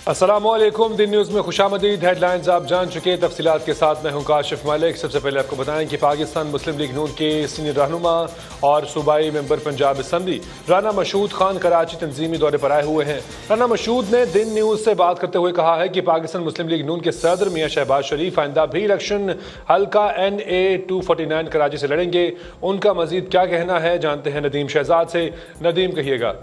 अस्सलामुअलैकुम। दिन न्यूज़ में खुशामदीद। हेडलाइंस आप जान चुके, तफसीलात के साथ मैं हूं काशिफ मलिक। सबसे पहले आपको बताएं कि पाकिस्तान मुस्लिम लीग नून के सीनियर रहनुमा और सूबाई मेंबर पंजाब असम्बली राना मशहूद खान कराची तंजीमी दौरे पर आए हुए हैं। राना मशहूद ने दिन न्यूज़ से बात करते हुए कहा है कि पाकिस्तान मुस्लिम लीग नून के सदर मियां शहबाज शरीफ आइंदा भी इलेक्शन हल्का NA 249 कराची से लड़ेंगे। उनका मजीद क्या कहना है, जानते हैं नदीम शहजाद से। नदीम, कहिएगा।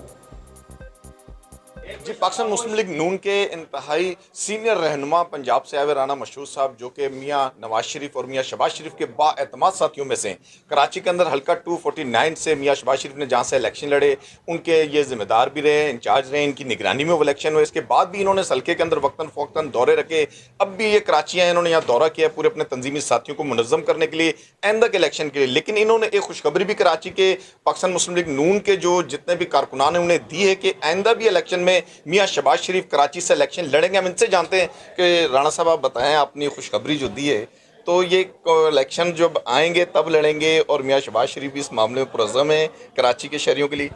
जी, पाकिस्तान मुस्लिम लीग नून के इंतहाई सीनियर रहनुमा पंजाब से आए हुए राना मशहूद साहब, जो कि मियां नवाज शरीफ और मियां शहबाज शरीफ के बाएतमाद साथियों में से हैं। कराची के अंदर हल्का 249 से मियां शहबाज शरीफ ने जहां से इलेक्शन लड़े, उनके ये जिम्मेदार भी रहे, इंचार्ज रहे, इनकी निगरानी में वो इलेक्शन हुए। इसके बाद भी इन्होंने इस हल्के के अंदर वक्तन फ़ौक्तन दौरे रखे। अब भी ये कराची आए, इन्होंने यहाँ दौरा किया पूरे अपने तंजीमी साथियों को मुनज़्ज़म करने के लिए, आइंदा के इलेक्शन के लिए। लेकिन इन्होंने एक खुशखबरी भी कराची के पाकिस्तान मुस्लिम लीग नून के जो जितने भी कारकुनान हैं उन्हें दी है कि आइंदा भी इलेक्शन में मियां शहबाज शरीफ कराची से इलेक्शन लड़ेंगे। हम इनसे जानते हैं कि राणा साहब, आप बताएं, आपने खुशखबरी जो दी है, तो ये इलेक्शन जब आएंगे तब लड़ेंगे और मियां शहबाज शरीफ भी इस मामले में पुरज़्ज़म है कराची के शहरियों के लिए?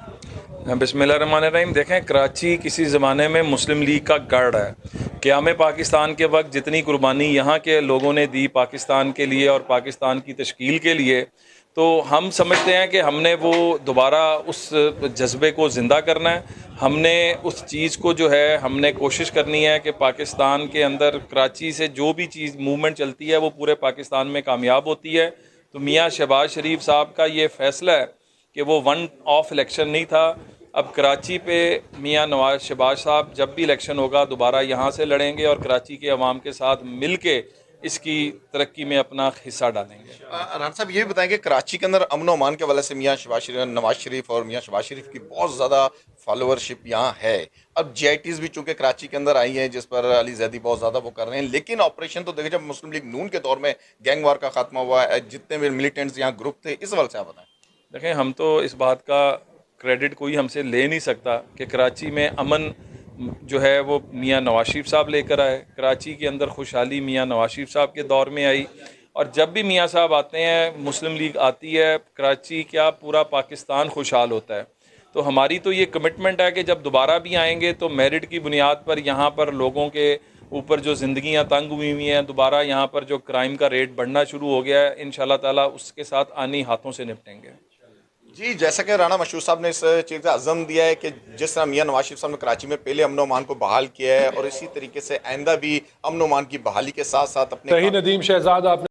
बिस्मिल्लाहिर्रहमानिर्रहीम। देखें, कराची किसी ज़माने में मुस्लिम लीग का गढ़ है। क़याम पाकिस्तान के वक्त जितनी कुर्बानी यहाँ के लोगों ने दी पाकिस्तान के लिए और पाकिस्तान की तश्कील के लिए, तो हम समझते हैं कि हमने वो दोबारा उस जज्बे को ज़िंदा करना है। हमने उस चीज़ को जो है, हमने कोशिश करनी है कि पाकिस्तान के अंदर कराची से जो भी चीज़ मूवमेंट चलती है वो पूरे पाकिस्तान में कामयाब होती है। तो मियां शहबाज शरीफ साहब का ये फ़ैसला है कि वो वन ऑफ इलेक्शन नहीं था। अब कराची पे मियां नवाज शहबाज साहब जब भी इलेक्शन होगा दोबारा यहाँ से लड़ेंगे और कराची के अवाम के साथ मिल के इसकी तरक्की में अपना हिस्सा डालेंगे। राणा साहब, ये भी बताएंगे, कराची के अंदर अमन अमान के हवाले से मियां नवाज शरीफ और मियां शहबाज शरीफ की बहुत ज़्यादा फॉलोअरशिप यहाँ है। अब GITs भी चूंकि कराची के अंदर आई हैं, जिस पर अली जैदी बहुत ज़्यादा वो कर रहे हैं। लेकिन ऑपरेशन तो देखिए, जब मुस्लिम लीग नून के दौर में गैंग वार का खात्मा हुआ है, जितने भी मिलिटेंट्स यहाँ ग्रुप थे, इस हवाले से आप बताएं। देखें, हम तो इस बात का क्रेडिट कोई हमसे ले नहीं सकता कि कराची में अमन जो है वो मियां नवाज शरीफ साहब लेकर आए। कराची के अंदर खुशहाली मियां नवाज शरीफ साहब के दौर में आई, और जब भी मियां साहब आते हैं, मुस्लिम लीग आती है, कराची क्या पूरा पाकिस्तान खुशहाल होता है। तो हमारी तो ये कमिटमेंट है कि जब दोबारा भी आएंगे तो मेरिट की बुनियाद पर यहाँ पर लोगों के ऊपर जो ज़िंदगियाँ तंग हुई हुई हैं, दोबारा यहाँ पर जो क्राइम का रेट बढ़ना शुरू हो गया है, इंशाल्लाह ताला उसके साथ आनी हाथों से निपटेंगे। जी, जैसा कि राना मशहूद साहब ने इस चीज़ का अज़म दिया है कि जिस तरह मियां नवाज शरीफ साहब ने कराची में पहले अमन अमान को बहाल किया है, और इसी तरीके से आइंदा भी अमन अमान की बहाली के साथ साथ अपने सही नदीम शहजाद, आपने